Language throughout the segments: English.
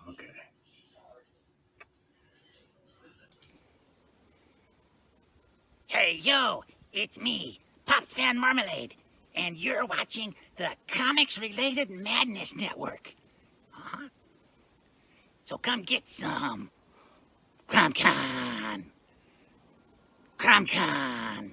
Okay. Hey, yo, it's me, Pops Van Marmalade, and you're watching the Comics-Related Madness Network. Huh? So come get some. CromCon. CromCon.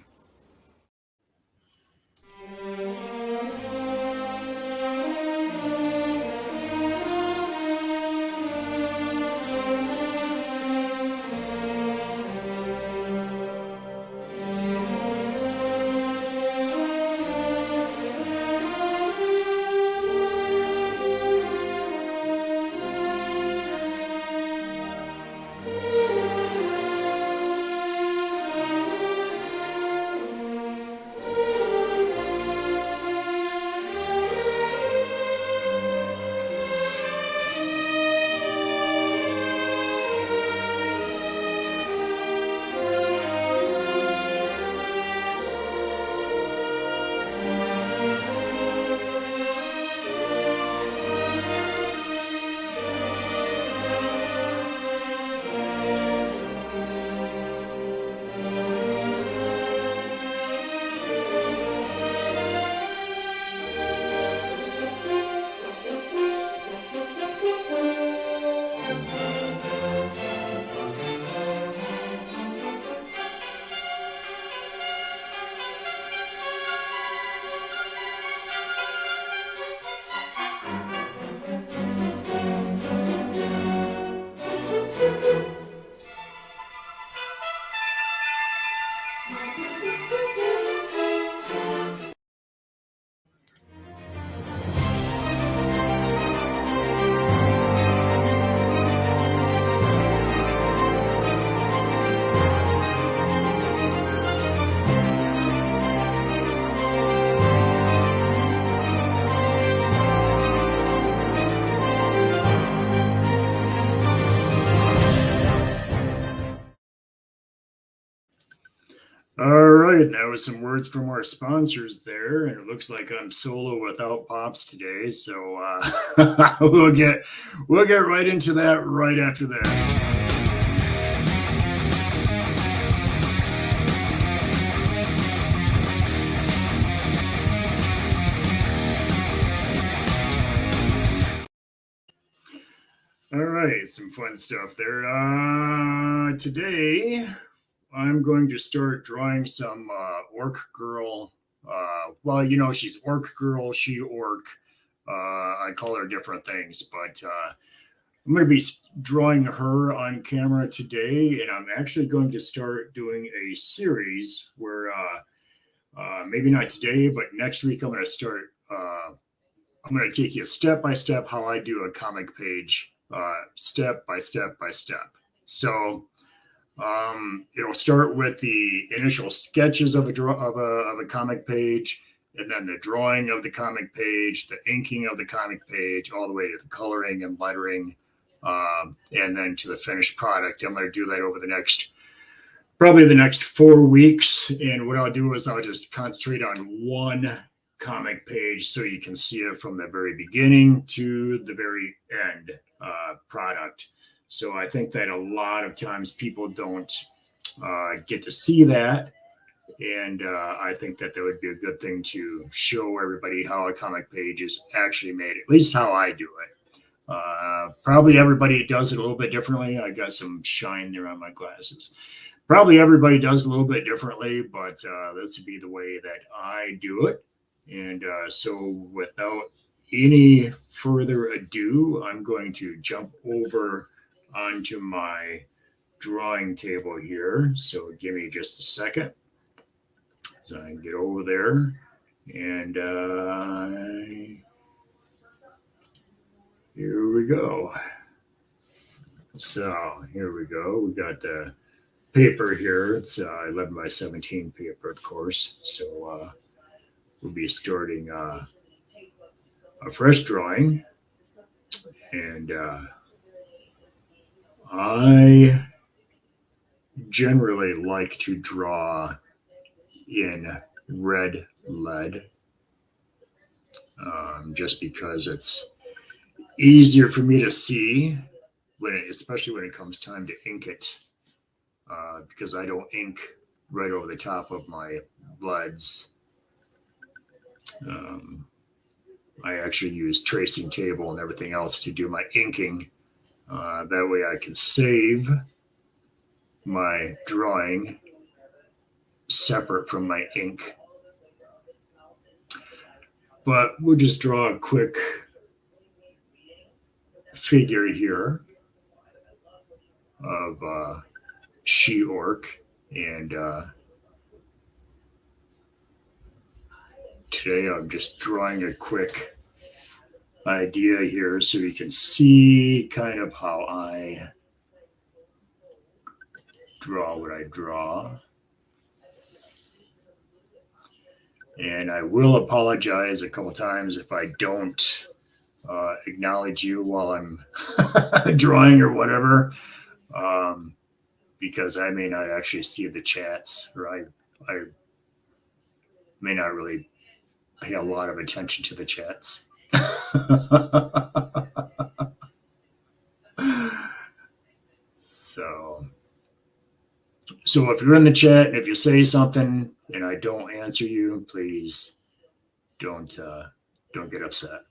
All right, that was some words from our sponsors there, and it looks like I'm solo without Pops today, so we'll get right into that right after this. All right, some fun stuff there. Today, I'm going to start drawing some orc girl. Well, you know, she's orc girl, SHE-ORK. I call her different things, but I'm going to be drawing her on camera today, and I'm actually going to start doing a series where maybe not today, but next week I'm going to start. I'm going to take you step by step how I do a comic page, step by step by step. So it'll start with the initial sketches of a comic page, and then the drawing of the comic page, the inking of the comic page, all the way to the coloring and lettering, and then to the finished product. I'm going to do that over probably the next 4 weeks. And what I'll do is I'll just concentrate on one comic page so you can see it from the very beginning to the very end product. So I think that a lot of times people don't get to see that. And I think that would be a good thing to show everybody how a comic page is actually made, at least how I do it. Probably everybody does it a little bit differently. I got some shine there on my glasses. Probably everybody does a little bit differently, but this would be the way that I do it. And so without any further ado, I'm going to jump over onto my drawing table here. So give me just a second so I can get over there. And here we go. So here we go. We got the paper here. It's 11 by 17 paper, of course. So we'll be starting a fresh drawing, and I generally like to draw in red lead, just because it's easier for me to see especially when it comes time to ink it, because I don't ink right over the top of my bloods. I actually use tracing table and everything else to do my inking. That way I can save my drawing separate from my ink. But we'll just draw a quick figure here of SHE-ORK, and today I'm just drawing a quick idea here so you can see kind of how I draw what I draw. And I will apologize a couple times if I don't acknowledge you while I'm drawing or whatever, because I may not actually see the chats, or I may not really pay a lot of attention to the chats. So if you're in the chat and if you say something and I don't answer you, please don't get upset.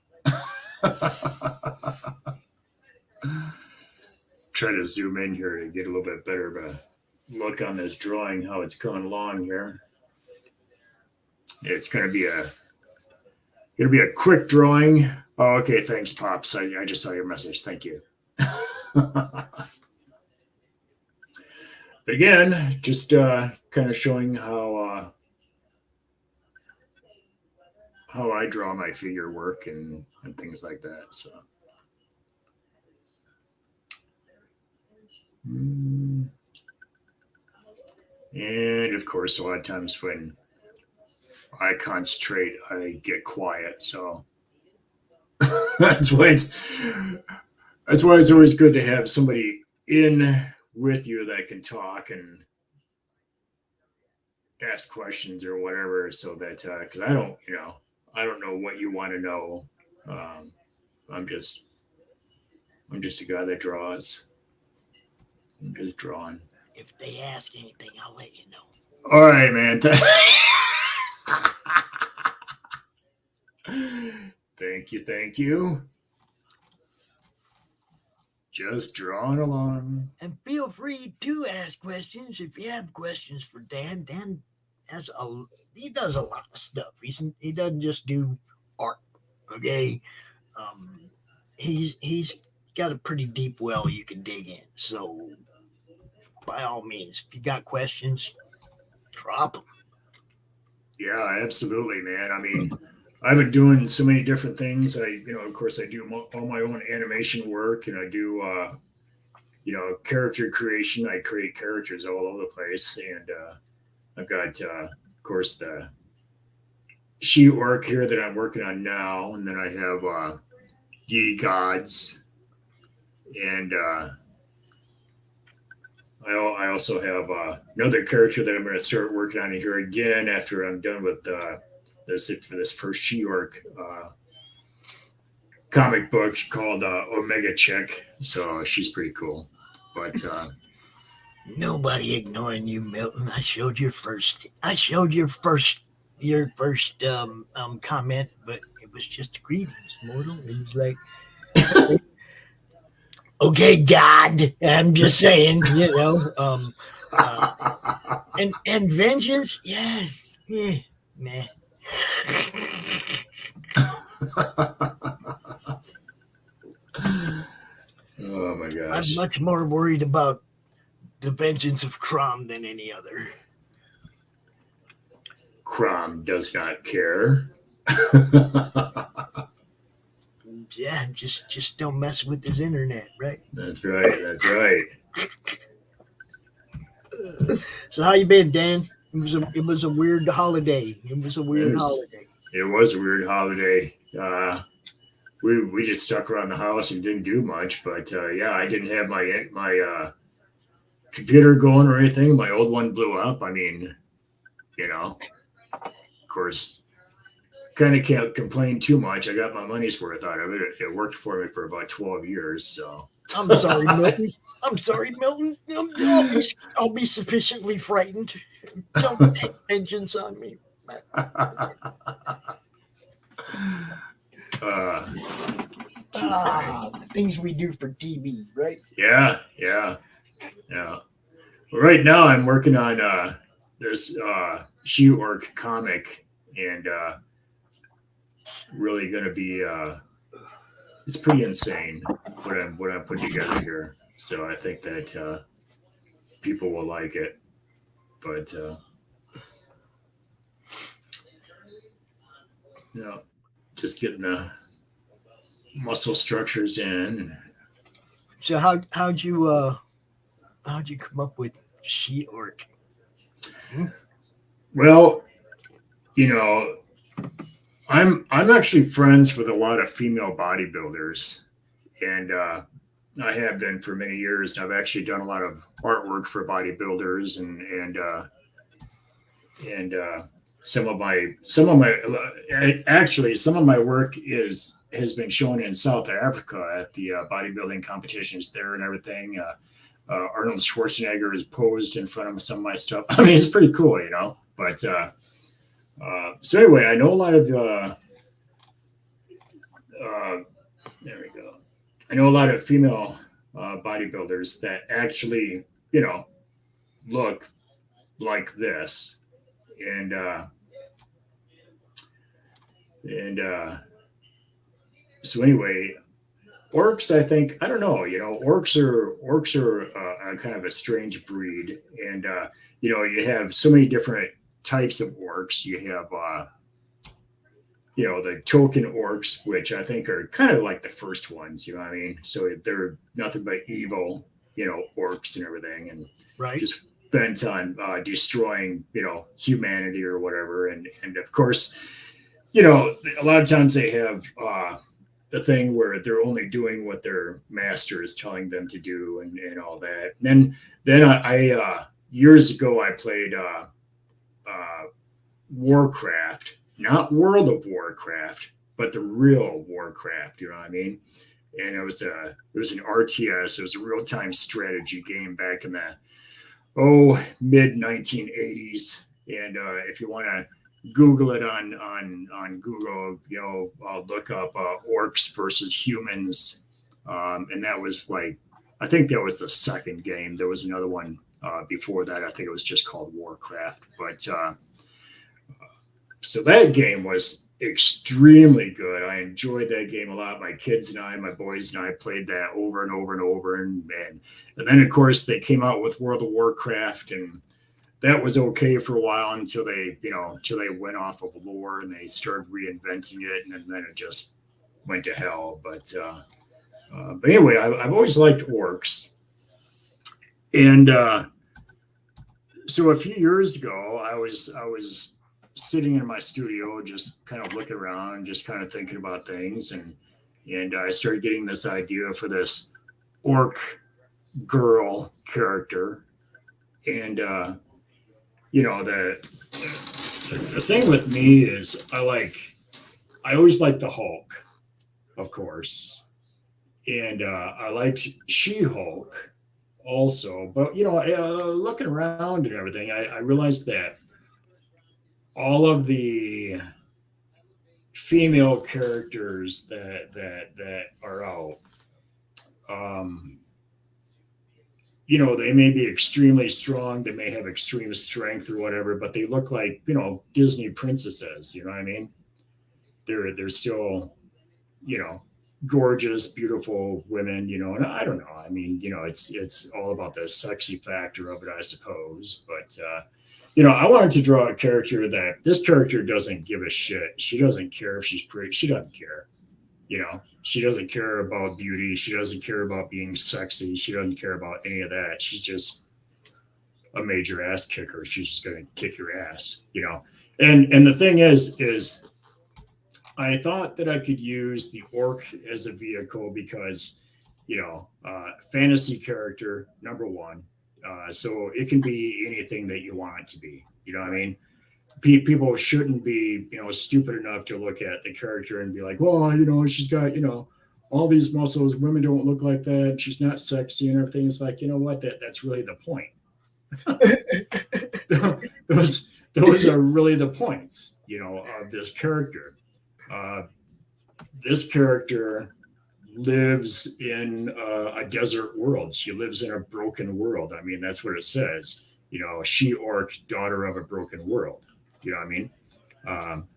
Try to zoom in here to get a little bit better of a look on this drawing, how it's coming along here. It's gonna be a quick drawing. Oh, okay, thanks, Pops. I just saw your message. Thank you. But again, just kind of showing how I draw my figure work and things like that. So, and of course, a lot of times when I concentrate, I get quiet. So that's why it's always good to have somebody in with you that can talk and ask questions or whatever, so that because I don't know what you want to know. I'm just a guy that draws. I'm just drawing. If they ask anything, I'll let you know. All right, man. Thank you. Just drawing along. And feel free to ask questions if you have questions for Dan. Dan he does a lot of stuff. He doesn't just do art. Okay, he's got a pretty deep well you can dig in. So by all means, if you got questions, drop them. Yeah, absolutely, man. I mean, I've been doing so many different things. Of course, I do all my own animation work, and I do, character creation. I create characters all over the place, and I've got, of course, the SHE-ORK here that I'm working on now, and then I have Ye Gods, and I also have another character that I'm going to start working on here again after I'm done with this first SHE-ORK comic book called Omega Chick. So she's pretty cool. But nobody ignoring you, Milton. I showed your first comment, but it was just greetings, mortal. It was like, okay, God, I'm just saying, and vengeance, yeah, man. Oh my gosh. I'm much more worried about the vengeance of Crom than any other. Crom does not care. Yeah, just don't mess with his internet, right? That's right. So how you been, Dan? It was a weird holiday. It was a weird holiday. It was a weird holiday. we just stuck around the house and didn't do much. But yeah, I didn't have my computer going or anything. My old one blew up. I mean, of course, kind of can't complain too much. I got my money's worth out of it. It worked for me for about 12 years. So I'm sorry, Milton. I'm sorry, Milton. I'll be sufficiently frightened. Don't take vengeance on me. The things we do for TV, right? Yeah. Well, right now I'm working on this SHE-ORK comic, and really going to be it's pretty insane what I'm putting together here. So I think that people will like it. But just getting the muscle structures in. So how'd you come up with SHE-ORK? Well, I'm actually friends with a lot of female bodybuilders, and I have been for many years. I've actually done a lot of artwork for bodybuilders, and some of my work has been shown in South Africa at the bodybuilding competitions there and everything. Arnold Schwarzenegger is posed in front of some of my stuff. I mean, it's pretty cool, But so anyway, I know a lot of there we go. I know a lot of female bodybuilders that actually, look like this, and so anyway, orcs. I think I don't know. Orcs are a kind of a strange breed, and you have so many different types of orcs. You have the token orcs, which I think are kind of like the first ones. You know what I mean? So they're nothing but evil, orcs and everything, and right, just bent on destroying, humanity or whatever. And of course, a lot of times they have the thing where they're only doing what their master is telling them to do, and all that. And then I years ago I played Warcraft, not World of Warcraft, but the real Warcraft. You know what I mean? And it was an RTS. It was a real time strategy game back in the mid 1980s. And if you want to Google it on Google, I'll look up orcs versus humans, and that was I think that was the second game. There was another one before that. I think it was just called Warcraft, but. So that game was extremely good. I enjoyed that game a lot. My kids and my boys and I played that over and over and over. And then, of course, they came out with World of Warcraft, and that was okay for a while until they went off of lore and they started reinventing it, and then it just went to hell. But anyway, I've always liked orcs. And so a few years ago, I was sitting in my studio, just kind of looking around, just kind of thinking about things, and I started getting this idea for this orc girl character, and the thing with me is I always like the Hulk, of course, and I liked She-Hulk also, but looking around and everything, I realized that all of the female characters that are out, they may be extremely strong, they may have extreme strength or whatever, but they look like, Disney princesses, you know what I mean? They're still, gorgeous, beautiful women, and I don't know. I mean, it's all about the sexy factor of it, I suppose, but I wanted to draw a character that this character doesn't give a shit. She doesn't care if she's pretty. She doesn't care. She doesn't care about beauty. She doesn't care about being sexy. She doesn't care about any of that. She's just a major ass kicker. She's just going to kick your ass, And the thing is I thought that I could use the orc as a vehicle because, fantasy character, number one. So it can be anything that you want it to be. You know what I mean? People shouldn't be, stupid enough to look at the character and be like, well, she's got, all these muscles. Women don't look like that. She's not sexy and everything. It's like, you know what? That's really the point. those are really the points, of this character. This character lives in a desert world. She lives in a broken world. I mean, that's what it says. She-Ork, daughter of a broken world. You know what I mean?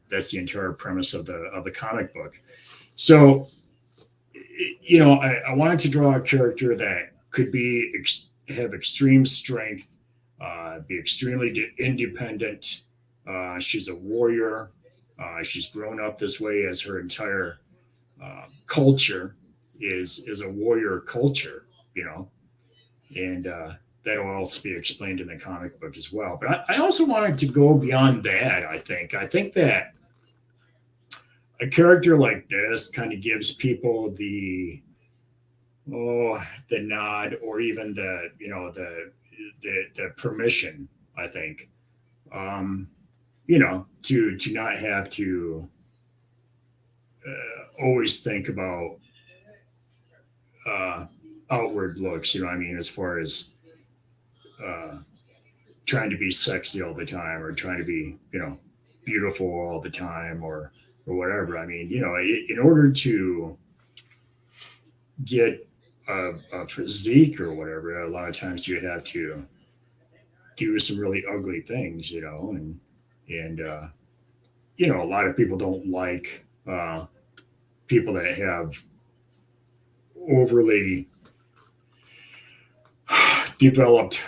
That's the entire premise of the comic book. So, I wanted to draw a character that could have extreme strength, be extremely independent. She's a warrior. She's grown up this way as her entire culture is a warrior culture, and that'll also be explained in the comic book as well. But I also wanted to go beyond that. I think that a character like this kind of gives people the nod, or even the permission, I think, to not have to always think about outward looks, as far as trying to be sexy all the time, or trying to be, beautiful all the time, or whatever. I mean, in order to get a physique or whatever, a lot of times you have to do some really ugly things, and a lot of people don't like people that have overly developed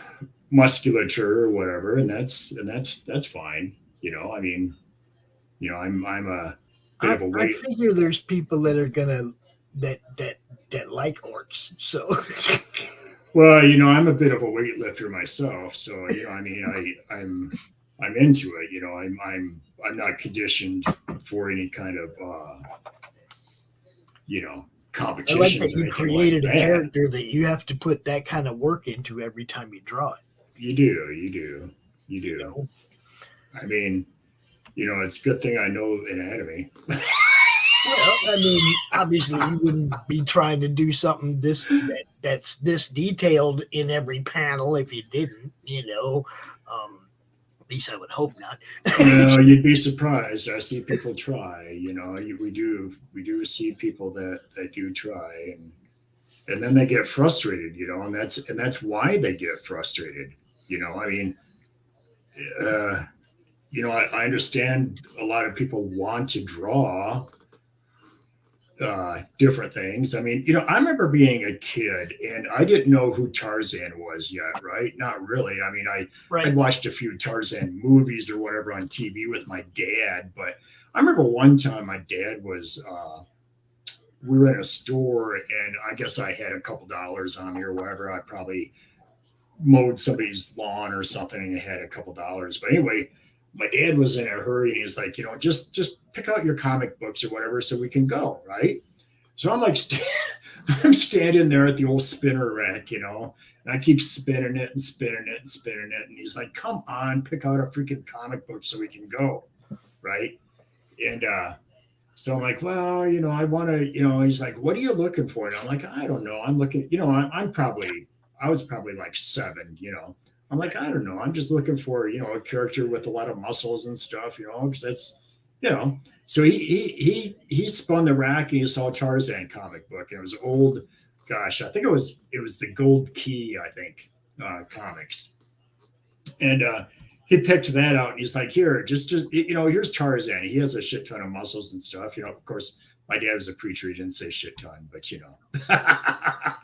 musculature or whatever, and that's fine. I mean, I'm a bit of a weight. I figure there's people that are gonna that like orcs. So, well, I'm a bit of a weightlifter myself, so I'm into it. I'm not conditioned for any kind of competitions. I like that you created a character that you have to put that kind of work into every time you draw it. You do. I mean, it's a good thing I know anatomy. Well, I mean, obviously you wouldn't be trying to do something that's this detailed in every panel if you didn't, at least I would hope not. You'd be surprised. I see people try, we do see people that do try, and then they get frustrated, and that's why they get frustrated. I mean, I understand a lot of people want to draw different things. I mean, I remember being a kid and I didn't know who Tarzan was yet, right? Not really. I mean, I watched a few Tarzan movies or whatever on TV with my dad, but I remember one time my dad was, we were in a store and I guess I had a couple dollars on me or whatever. I probably mowed somebody's lawn or something and had a couple dollars. But anyway, my dad was in a hurry and he's like, just pick out your comic books or whatever so we can go, right? So I'm like, I'm standing there at the old spinner rack, and I keep spinning it and spinning it and spinning it. And he's like, come on, pick out a freaking comic book so we can go, right? And so I'm like, well, I want to, he's like, what are you looking for? And I'm like, I don't know. I'm looking, I was probably like 7, I'm like, I don't know. I'm just looking for, a character with a lot of muscles and stuff, because that's, So he spun the rack and he saw a Tarzan comic book, and it was old. Gosh, I think it was the Gold Key, I think, comics. And he picked that out and he's like, here, just here's Tarzan. He has a shit ton of muscles and stuff. Of course, my dad was a preacher. He didn't say shit ton, but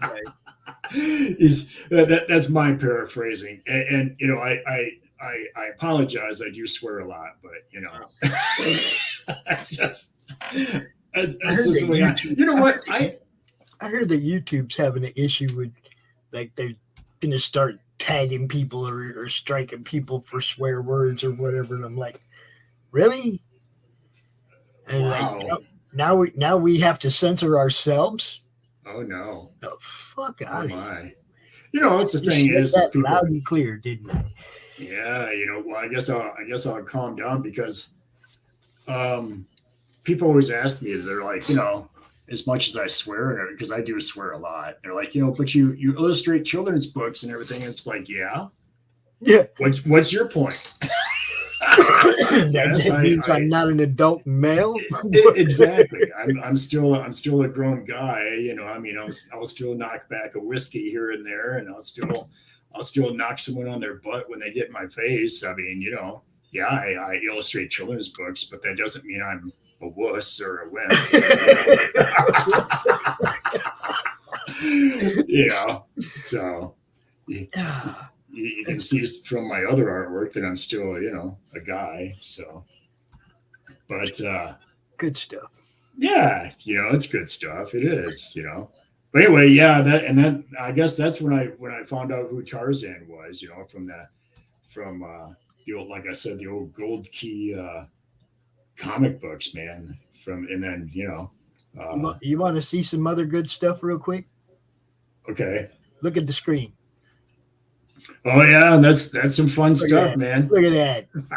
Right. That's my paraphrasing, and I apologize. I do swear a lot, but that's just the way I heard that YouTube's having an issue with, like, they're gonna start tagging people or striking people for swear words or whatever, and I'm like, really? And Wow. like, now we have to censor ourselves. Oh no. The fuck Oh out of here. my. You know, it's the Just thing said is that people. loud and clear, didn't I? Yeah, well, I guess I'll calm down because people always ask me, they're like, as much as I swear, because I do swear a lot, they're like, but you illustrate children's books and everything. It's like, yeah. What's your point? That means I'm not an adult male. Exactly. I'm still a grown guy. I'll still knock back a whiskey here and there, and I'll still knock someone on their butt when they get in my face. I mean, yeah, I illustrate children's books, but that doesn't mean I'm a wuss or a wimp. So you can see from my other artwork that I'm still, a guy. So, but good stuff. Yeah, it's good stuff. It is, But anyway, yeah, then I guess that's when I found out who Tarzan was, from the old, like I said, the old Gold Key comic books, man. And then you want to see some other good stuff real quick? Okay. Look at the screen. Oh yeah, that's some fun stuff, man. Look at that. Is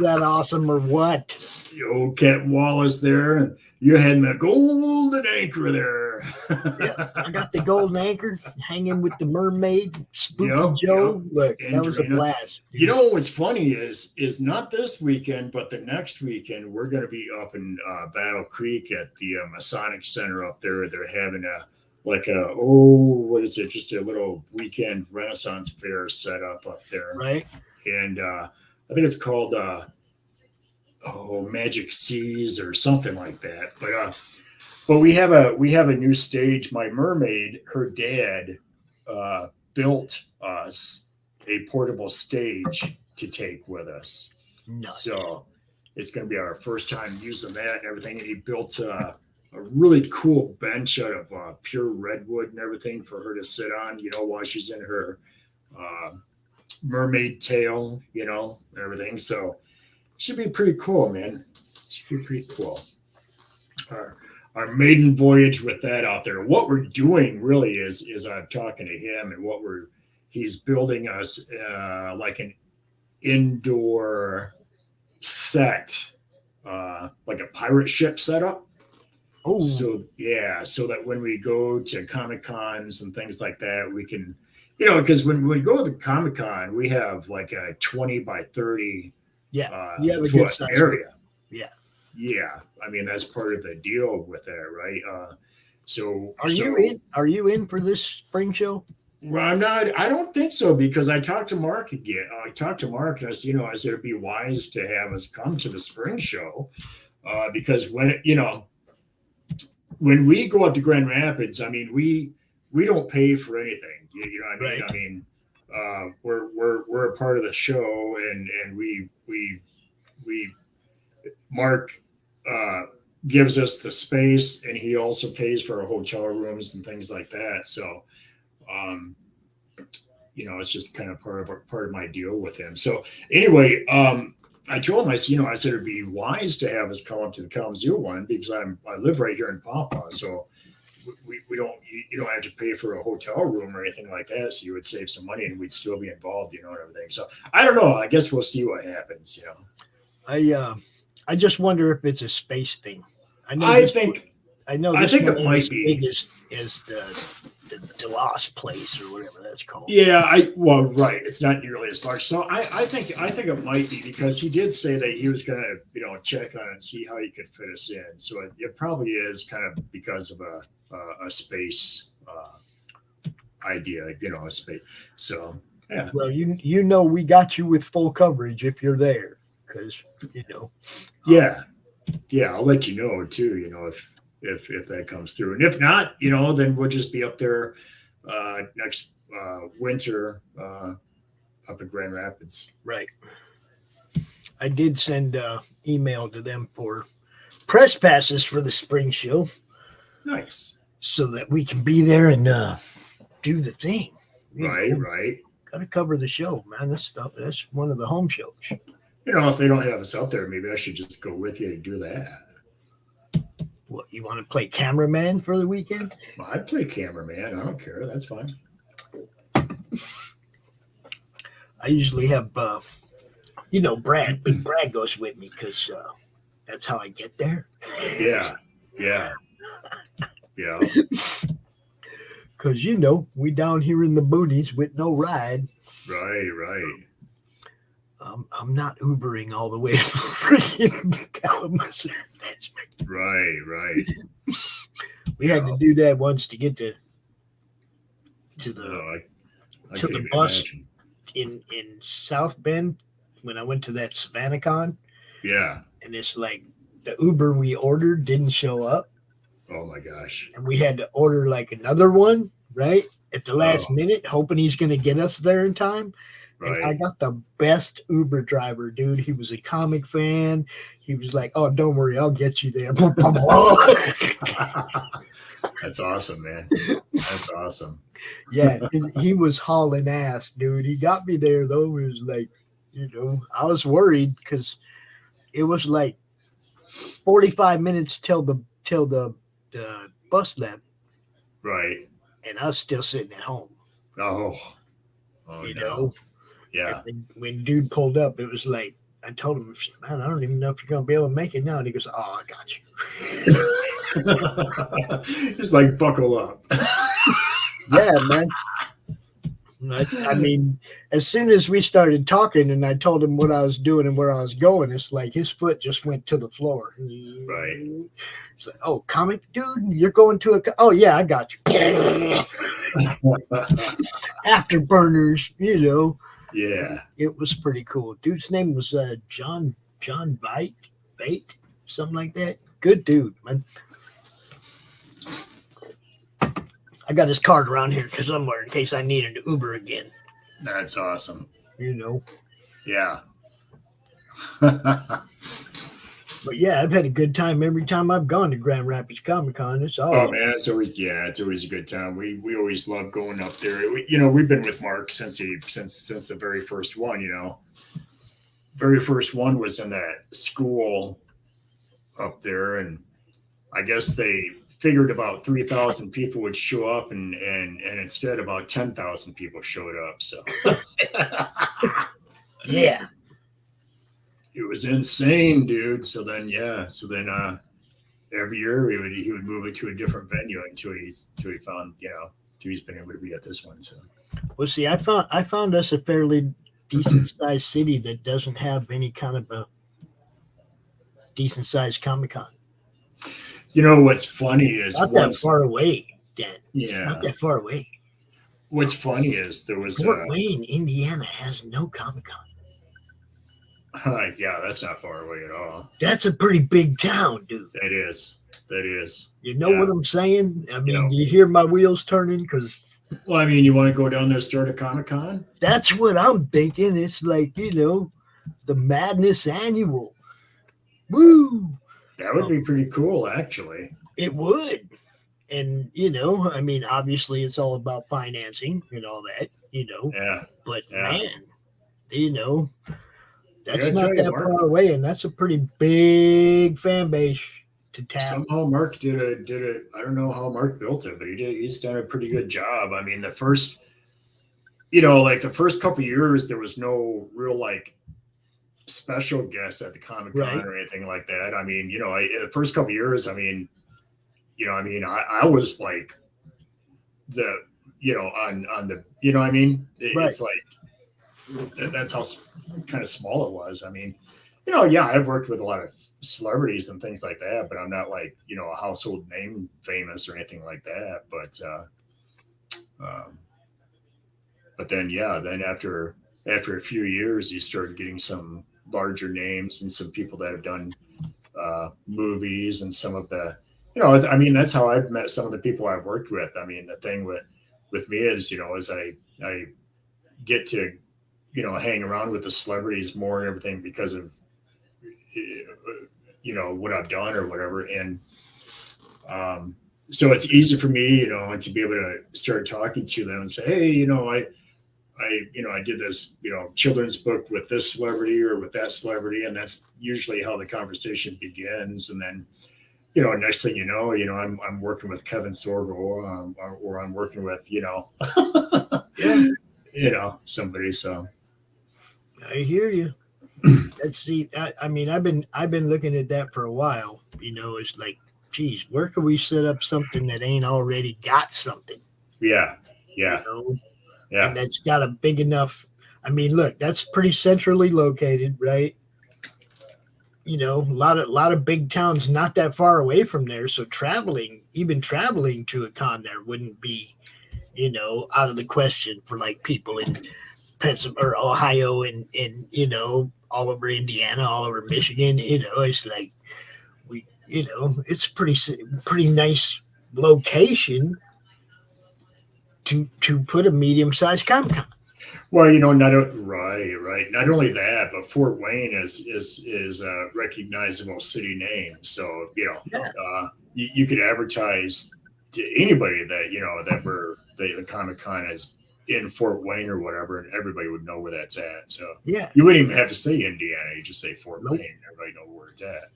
that awesome or what? The old Captain Wallace there, and you had the golden anchor there. Yeah, I got the golden anchor hanging with the mermaid, Spooky Joe. Look, that was a blast. What's funny is not this weekend, but the next weekend we're going to be up in Battle Creek at the Masonic Center up there. They're having what is it? Just a little weekend Renaissance fair set up there, right? And I think it's called Magic Seas or something like that. But we have a new stage. My mermaid, her dad, built us a portable stage to take with us. Nice. So it's going to be our first time using that and everything. And he built a really cool bench out of pure redwood and everything for her to sit on, while she's in her mermaid tail, and everything. So should be pretty cool, man. Should be pretty cool. Our maiden voyage with that out there. What we're doing really is I'm talking to him, and he's building us like an indoor set, like a pirate ship setup. Oh, so that when we go to Comic Cons and things like that, we can, because when we go to the Comic Con, we have like a 20 by 30 foot area. Yeah. I mean, that's part of the deal with that, right? Are you in for this spring show? Well, I'm not. I don't think so, because I talked to Mark again. I talked to Mark, and I said, it'd be wise to have us come to the spring show, because when we go up to Grand Rapids, I mean, we don't pay for anything. You know what I mean? Right. I mean, we're a part of the show, and we Mark gives us the space, and he also pays for our hotel rooms and things like that. So, it's just kind of part of my deal with him. So anyway, I told him, I said it'd be wise to have us come up to the Kalamazoo one, because I live right here in Pawpaw, so we don't, you don't have to pay for a hotel room or anything like that. So you would save some money, and we'd still be involved, and everything. So I don't know. I guess we'll see what happens. I just wonder if it's a space thing. I think it might be big as the DeLoss place or whatever that's called. Yeah, right. It's not nearly as large. So I think it might be, because he did say that he was going to check on it and see how he could fit us in. So it probably is kind of because of a space idea, a space. So yeah. Well, we got you with full coverage if you're there, because Yeah, I'll let you know too. If that comes through, and if not, then we'll just be up there next winter up in Grand Rapids. Right. I did send email to them for press passes for the spring show. Nice. So that we can be there and do the thing. Right. Got to cover the show, man. That's one of the home shows. If they don't have us up there, maybe I should just go with you to do that. What, you want to play cameraman for the weekend? I play cameraman. I don't care. That's fine. I usually have, Brad. Big Brad goes with me because that's how I get there. Yeah. Because, we down here in the boonies with no ride. Right. I'm not Ubering all the way to freaking Kalamazoo. Right. We had to do that once to get to the I to the can't bus imagine. in South Bend when I went to that SavannahCon. Yeah. And it's like the Uber we ordered didn't show up. Oh my gosh. And we had to order like another one, right? At the last minute, hoping he's going to get us there in time. Right. And I got the best Uber driver, dude. He was a comic fan. He was like, "Oh, don't worry, I'll get you there." That's awesome, man. That's awesome. Yeah, he was hauling ass, dude. He got me there though. It was like, I was worried because it was like 45 minutes till the bus left. Right. And I was still sitting at home. Oh no. Yeah. When dude pulled up, it was like, I told him, "Man, I don't even know if you're going to be able to make it now." And he goes, "Oh, I got you." Just like buckle up. Yeah, man. I mean, as soon as we started talking and I told him what I was doing and where I was going, it's like his foot just went to the floor. Right. It's like, "Oh, comic dude, you're going to oh yeah, I got you." Afterburners, Yeah. It was pretty cool. Dude's name was John Bate, something like that. Good dude, man. I got his card around here somewhere in case I need an Uber again. That's awesome. Yeah. But yeah, I've had a good time every time I've gone to Grand Rapids Comic Con. It's all man, it's always a good time. We always love going up there. We've been with Mark since the very first one. Very first one was in that school up there, and I guess they figured about 3,000 people would show up, and instead about 10,000 people showed up. So yeah. It was insane, dude. So then every year he would move it to a different venue until he found, until he's been able to be at this one. So, well, see, I found us a fairly decent sized city that doesn't have any kind of a decent sized Comic-Con. What's funny is not that far away, Dan. Yeah, it's not that far away. What's funny is there was Fort Wayne, Indiana, has no Comic-Con. Yeah, that's not far away at all. That's a pretty big town, dude. That is. You know what I'm saying? I mean, do you hear my wheels turning? Because, well, I mean, you want to go down there and start a Comic-Con? That's what I'm thinking. It's like, the Madness Annual. Woo! That would be pretty cool, actually. It would. And, I mean, obviously it's all about financing and all that, Yeah. But, yeah. Man, that's not that far away, and that's a pretty big fan base to tap. Somehow Mark did it. I don't know how Mark built it, but he's done a pretty good job. I mean, the first couple of years, there was no real special guests at the Comic-Con or anything like that. I mean, the first couple of years, I was like on the, it's like, that's how kind of small it was. I mean, I've worked with a lot of celebrities and things like that, but I'm not a household name famous or anything like that. But then after a few years, you started getting some larger names and some people that have done movies and some of the, that's how I've met some of the people I've worked with. I mean, the thing with me is, as I get to, hang around with the celebrities more and everything because of, what I've done or whatever. And so it's easy for me, to be able to start talking to them and say, hey, I did this, children's book with this celebrity or with that celebrity. And that's usually how the conversation begins. And then, next thing I'm working with Kevin Sorbo, or I'm working with, somebody. So I hear you. Let's see. I mean, I've been looking at that for a while. It's like, geez, where can we set up something that ain't already got something? Yeah. And that's got a big enough. I mean, look, that's pretty centrally located, right? A lot of big towns not that far away from there. So even traveling to a con there wouldn't be, out of the question for like people in Pennsylvania or Ohio and all over Indiana, all over Michigan. It's like it's pretty nice location to put a medium-sized Comic-Con. Well, right. Not only that, but Fort Wayne is a recognizable city name. So you could advertise to anybody that the Comic Con is in Fort Wayne or whatever, and everybody would know where that's at. So yeah, you wouldn't even have to say Indiana; you just say Fort Wayne. Everybody know where it's at.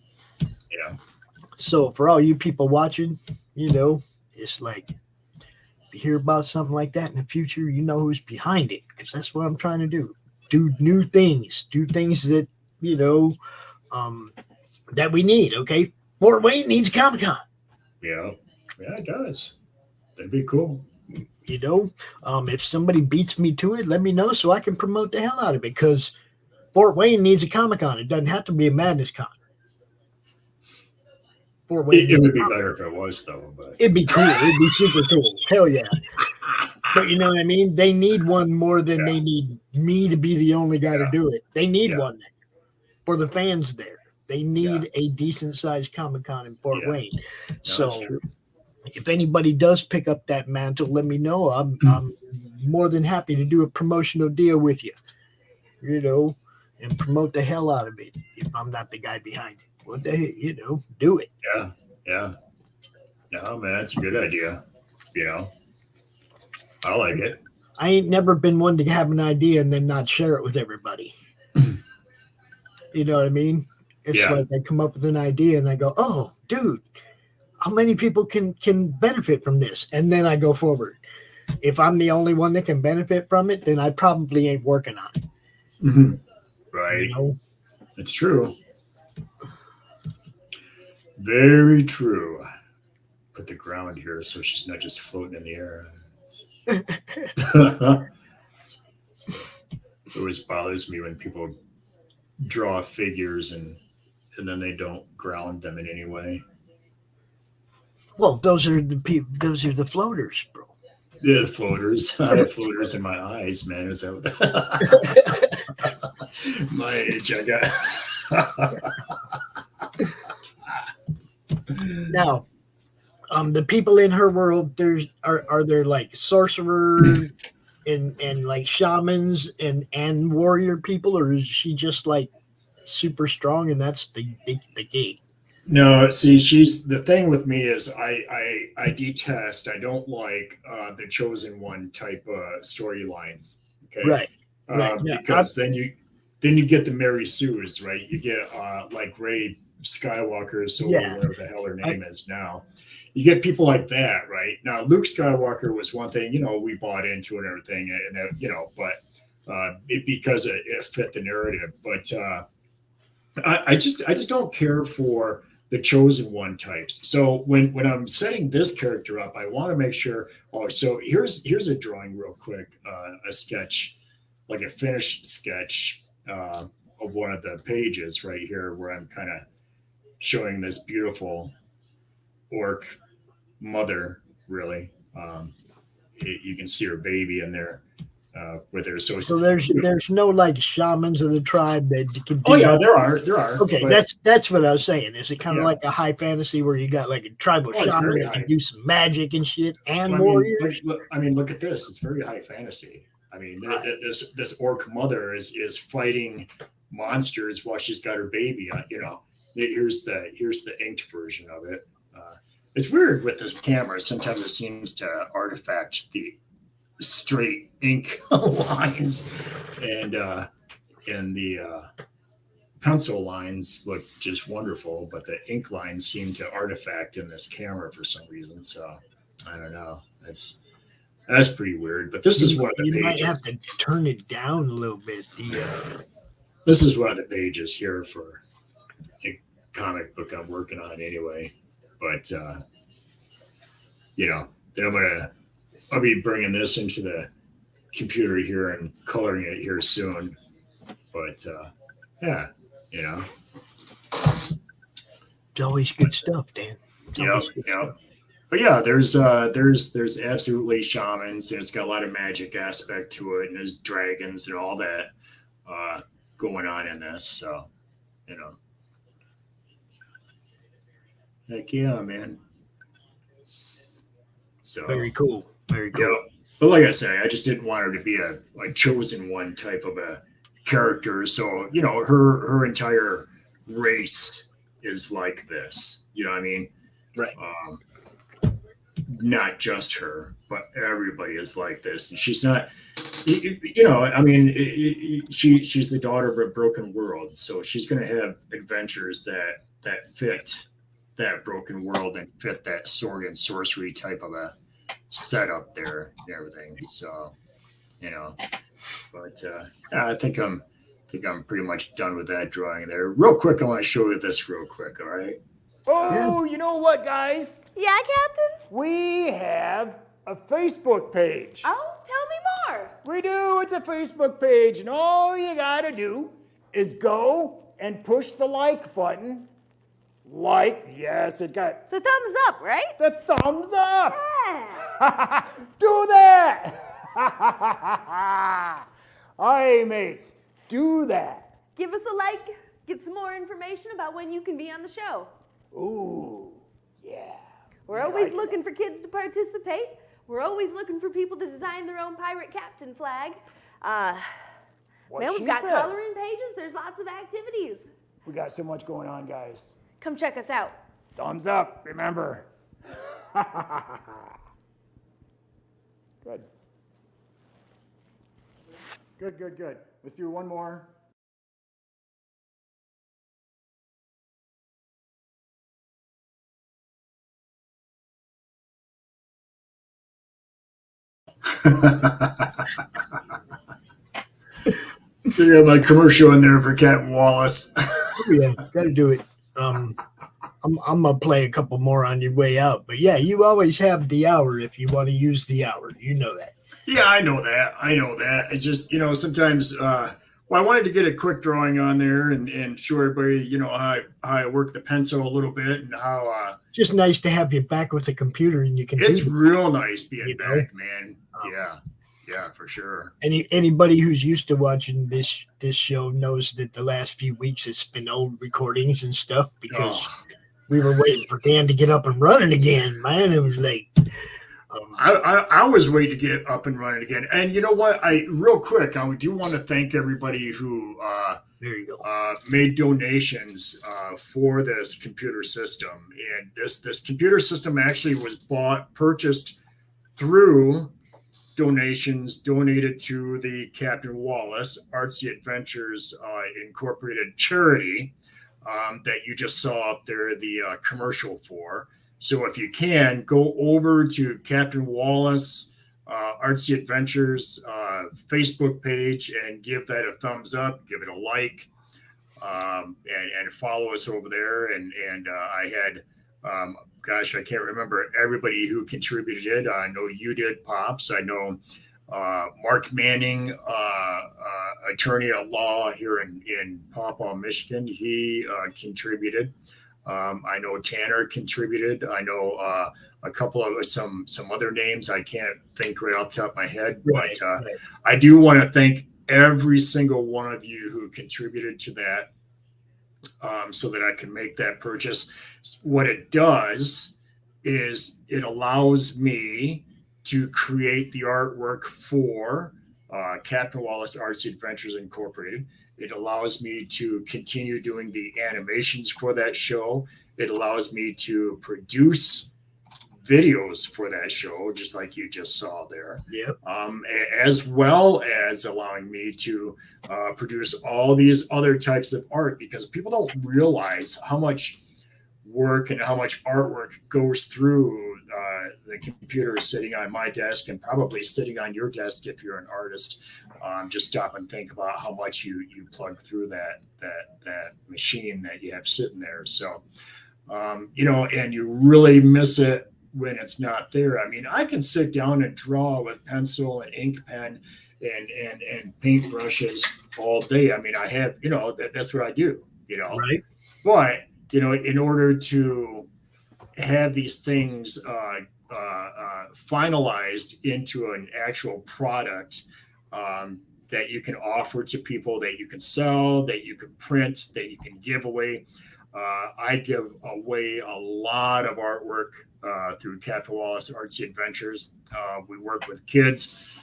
So for all you people watching, it's like, if you hear about something like that in the future, you know who's behind it, because that's what I'm trying to do. Do new things. Do things that, that we need, okay? Fort Wayne needs a Comic-Con. Yeah, it does. That'd be cool. If somebody beats me to it, let me know so I can promote the hell out of it, because Fort Wayne needs a Comic-Con. It doesn't have to be a Madness Con. Fort Wayne it would be better if it was, though. But it'd be cool. It'd be super cool. Hell yeah. But you know what I mean? They need one more than they need me to be the only guy to do it. They need one there for the fans there. They need a decent-sized Comic-Con in Fort Wayne. No, so if anybody does pick up that mantle, let me know. I'm more than happy to do a promotional deal with you, and promote the hell out of it if I'm not the guy behind it. What the hell, do it. Yeah. No, man, that's a good idea. I like it. I ain't never been one to have an idea and then not share it with everybody. You know what I mean? It's like I come up with an idea and I go, oh, dude, how many people can benefit from this? And then I go forward. If I'm the only one that can benefit from it, then I probably ain't working on it. Mm-hmm. Right. It's true. Very true. Put the ground here so she's not just floating in the air. It always bothers me when people draw figures and then they don't ground them in any way. Well, those are the floaters, bro. Yeah, the floaters. I have floaters in my eyes, man. Is that what my age? I got. Now, the people in her world, are there like sorcerers and like shamans and warrior people, or is she just like super strong and that's the gate? No, see, the thing with me is I detest, I don't like the chosen one type storylines. Okay. Right. Because then you get the Mary Sues, right? You get like Rey Skywalker, so whatever the hell her name is now. You get people like that, right? Now, Luke Skywalker was one thing, we bought into and everything, and but because it fit the narrative. But I just don't care for the chosen one types. So when I'm setting this character up, I want to make sure. Oh, so here's a drawing real quick, a sketch, like a finished sketch of one of the pages right here, where I'm kind of showing this beautiful orc mother. Really, you can see her baby in there with her. So there's no like shamans of the tribe that can do. Oh yeah, there are. Okay, that's what I was saying. Is it kind of like a high fantasy where you got like a tribal shaman that can do some magic and shit and warriors? Look at this. It's very high fantasy. I mean, this orc mother is fighting monsters while she's got her baby. Here's the inked version of it. It's weird with this camera. Sometimes it seems to artifact the straight ink lines and the pencil lines look just wonderful, but the ink lines seem to artifact in this camera for some reason. So I don't know. That's pretty weird. But this is one of the you pages. might have to turn it down a little bit. This is one of the pages here for a comic book I'm working on anyway. But then I'll be bringing this into the computer here and coloring it here soon. But yeah. It's always good stuff, Dan. Yeah. But yeah, there's absolutely shamans, and it's got a lot of magic aspect to it, and there's dragons and all that going on in this. So, heck yeah, man. So Very cool. Very cool. But like I say, I just didn't want her to be a chosen one type of a character. So, her entire race is like this. You know what I mean? Right. Not just her, but everybody is like this. And she's not, she's the daughter of a broken world. So she's going to have adventures that fit that broken world and fit that sword and sorcery type of a setup there and everything. So, but I think I'm pretty much done with that drawing there. Real quick, I want to show you this real quick. All right. Oh, you know what, guys? Yeah, Captain? We have a Facebook page. Oh, tell me more. We do. It's a Facebook page, and all you gotta do is go and push the like button. Yes, it got The thumbs up, right? the thumbs up. Yeah. Do that. All right, mates, do that. Give us a like. Get some more information about when you can be on the show. Ooh, yeah. We're always looking for kids to participate. We're always looking for people to design their own pirate captain flag. We've got coloring pages. There's lots of activities. We got so much going on, guys. Come check us out. Thumbs up, remember. Good. Good. Let's do one more. So you have my commercial in there for Captain Wallace. Oh, yeah, gotta do it. I'm gonna play a couple more on your way out, but yeah, you always have the hour if you want to use the hour. You know that. Yeah, I know that. It's just, sometimes, I wanted to get a quick drawing on there and show everybody, how I work the pencil a little bit and how, Just nice to have you back with the computer and you can. it's do real nice being know? back, man. Yeah, for sure. Anybody who's used to watching this show knows that the last few weeks it's been old recordings and stuff because we were waiting for Dan to get up and running again. Man, it was like I was waiting to get up and running again. And you know what? Real quick, I do want to thank everybody who there you go. made donations for this computer system. And this computer system actually was purchased through donations donated to the Captain Wallace Artsy Adventures Incorporated charity that you just saw up there the commercial for. So if you can, go over to Captain Wallace Artsy Adventures Facebook page and give that a thumbs up, give it a like, and follow us over there. And I had, gosh, I can't remember everybody who contributed. I know you did, Pops. I know Mark Manning, attorney at law here in Paw, Michigan. He contributed. I know Tanner contributed. I know a couple of some other names I can't think right off the top of my head. Right, but right. I do want to thank every single one of you who contributed to that so that I can make that purchase. What it does is it allows me to create the artwork for Captain Wallace Artsy Adventures Incorporated. It allows me to continue doing the animations for that show. It allows me to produce videos for that show, just like you just saw there. Yep. As well as allowing me to produce all these other types of art, because people don't realize how much work and how much artwork goes through the computer sitting on my desk and probably sitting on your desk if you're an artist. Just stop and think about how much you plug through that machine that you have sitting there. So, you know, and you really miss it when it's not there. I mean, I can sit down and draw with pencil and ink pen and paint brushes all day. I mean, I have, you know, that's what I do, you know. Right. But, you know, in order to have these things finalized into an actual product that you can offer to people, that you can sell, that you can print, that you can give away. I give away a lot of artwork through Captain Wallace Artsy Adventures. We work with kids.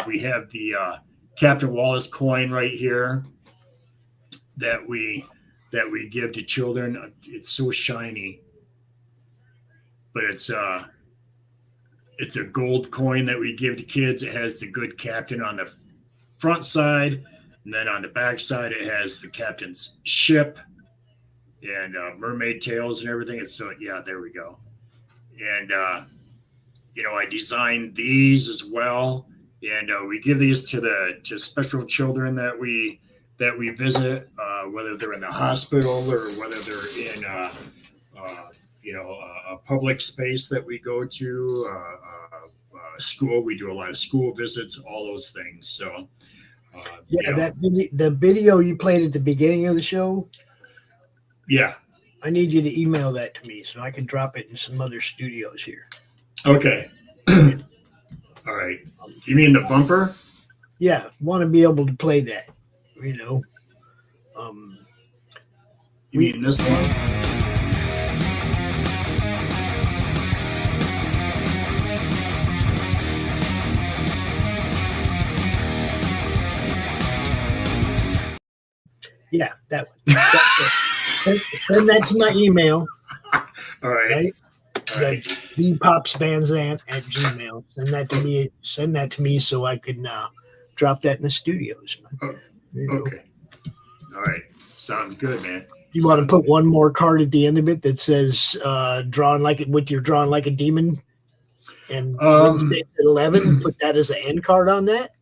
We have the Captain Wallace coin right here that we give to children. It's so shiny, but it's a gold coin that we give to kids. It has the good captain on the front side, and then on the back side it has the captain's ship and mermaid tails and everything. And so, yeah, there we go. And you know, I designed these as well, and we give these to special children that we visit, whether they're in the hospital or whether they're in you know, a public space that we go to, school. We do a lot of school visits, all those things. So Yeah, you know, the video you played at the beginning of the show, yeah. I need you to email that to me so I can drop it in some other studios here. Okay. All right. You mean the bumper? Yeah, want to be able to play that, you know. You mean this one? Yeah, that one. Send that to my email. All right. Right? All right. bpopsvanzant@gmail. Send that to me so I can drop that in the studios. Oh, You know. okay. All right. Sounds good, man. You want to put one more card at the end of it that says drawing like a demon, and Wednesday at 11, put that as an end card on that.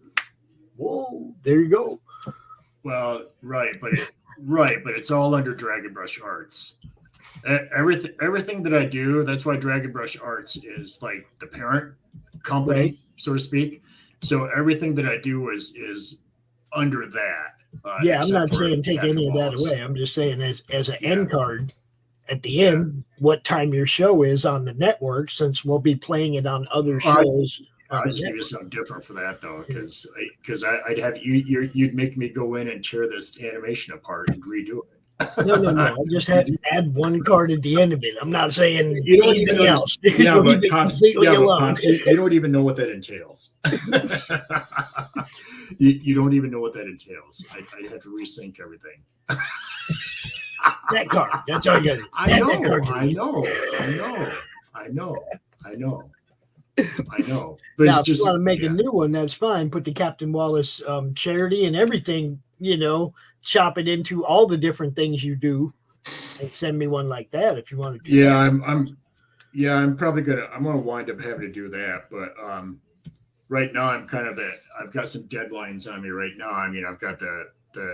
Whoa, there you go. Well, right, but it's all under Dragon Brush Arts. Everything that I do, that's why Dragon Brush Arts is like the parent company, Right. so to speak. So everything that I do is under that. Yeah, I'm not except for saying take Captain any of that Wallace. away. I'm just saying as an Yeah. end card at the end, what time your show is on the network, since we'll be playing it on other shows. I'll just give you something different for that though, because I'd have you'd make me go in and tear this animation apart and redo it. No. I just had to add one card at the end of it. I'm not saying You don't even anything else. Yeah, Leave but it Pops, completely yeah, but alone. Pops, you don't even know what that entails. you don't even know what that entails. I'd have to resync everything. That card. That's all you got. I know. But Now, it's if you just want to make a new one, that's fine. Put the Captain Wallace charity and everything, you know, chop it into all the different things you do, and send me one like that if you want to do Yeah, that. I'm probably gonna wind up having to do that, but right now I've got some deadlines on me right now. I mean, I've got the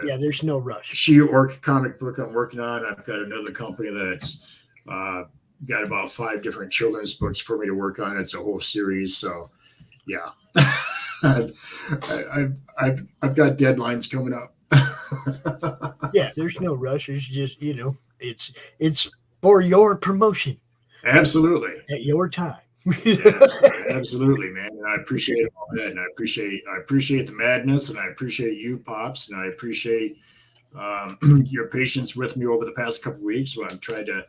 Yeah, there's no rush. SHE-ORK comic book I'm working on. I've got another company that's got about 5 different children's books for me to work on. It's a whole series, so yeah. I've got deadlines coming up. Yeah, there's no rush. It's just, you know, it's for your promotion Absolutely. at your time. Yes, absolutely, man. And I appreciate all that, and I appreciate the madness, and I appreciate you, Pops, and I appreciate your patience with me over the past couple of weeks when I'm trying to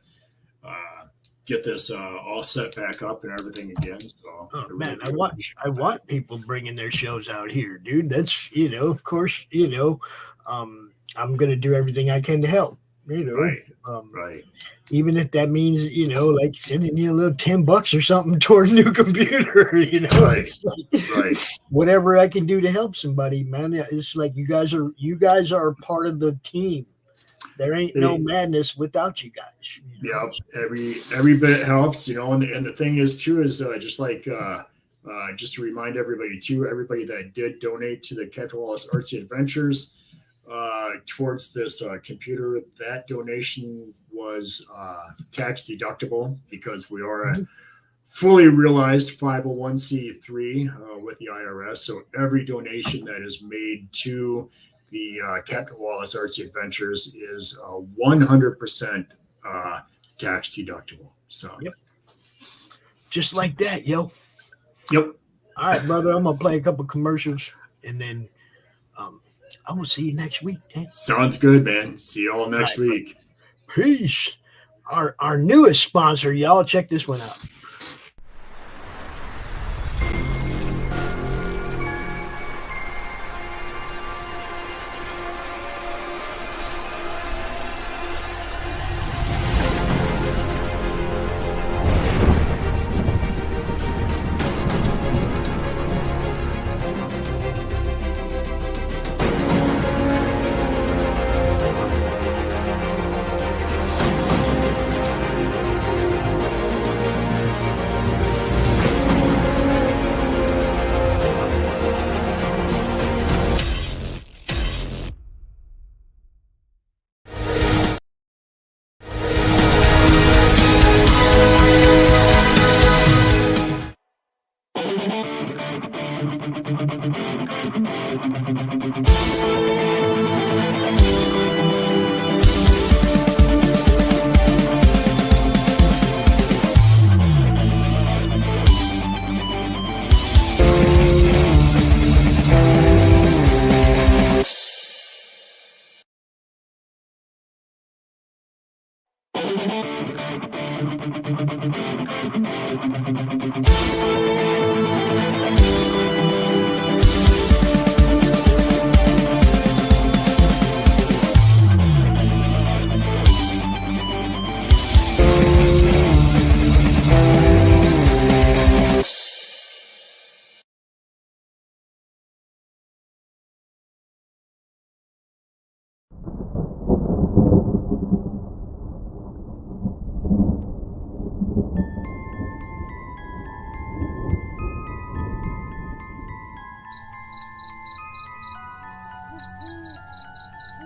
get this all set back up and everything again. So, Oh, really man, do appreciate I that. want people bringing their shows out here, dude. That's, you know, of course, you know, I'm going to do everything I can to help. You know, Right. Even if that means, you know, like sending you a little $10 or something toward a new computer, you know, Right. It's like, Right. whatever I can do to help somebody, man. It's like you guys are part of the team. There ain't no madness without you guys. You know? Yep. Every bit helps, you know, and the thing is too is just like just to remind everybody too, everybody that did donate to the Captain Wallace Artsy Adventures towards this computer, that donation was tax deductible because we are a fully realized 501c3 with the IRS. So every donation that is made to the Captain Wallace Artsy Adventures is 100% tax deductible. So, Just like that, yo. Yep. All right, brother. I'm gonna play a couple commercials, and then I will see you next week. Man. Sounds good, man. See you all next week. Peace. Our newest sponsor, y'all. Check this one out.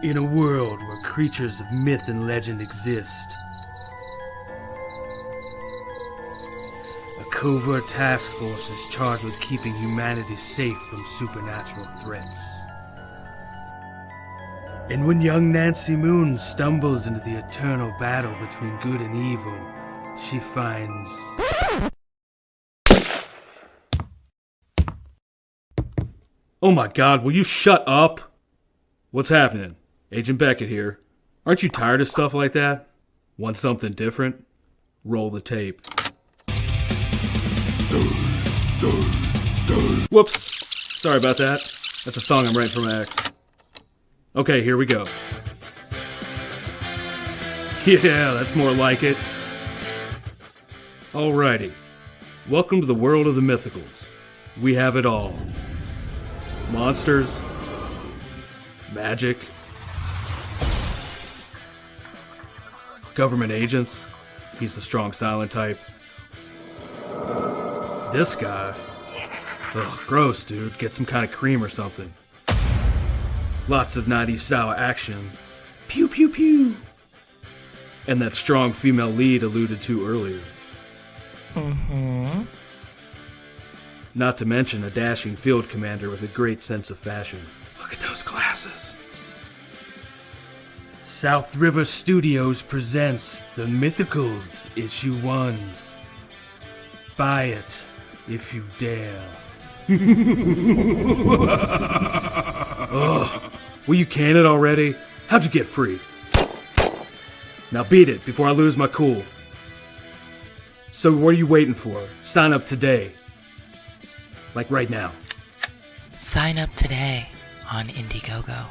In a world where creatures of myth and legend exist, a covert task force is charged with keeping humanity safe from supernatural threats. And when young Nancy Moon stumbles into the eternal battle between good and evil, she finds... Oh my God, will you shut up? What's happening? Agent Beckett here. Aren't you tired of stuff like that? Want something different? Roll the tape. Whoops. Sorry about that. That's a song I'm writing for my ex. Okay, here we go. Yeah, that's more like it. Alrighty. Welcome to the world of the mythicals. We have it all. Monsters. Magic. Government agents. He's the strong silent type. This guy. Ugh, gross, dude. Get some kind of cream or something. Lots of 90s style action. Pew pew pew. And that strong female lead alluded to earlier. Mm-hmm. Not to mention a dashing field commander with a great sense of fashion. Look at those glasses. South River Studios presents The Mythicals, Issue 1. Buy it, if you dare. Ugh, will you can it already? How'd you get free? Now beat it before I lose my cool. So what are you waiting for? Sign up today. Like right now. Sign up today on Indiegogo.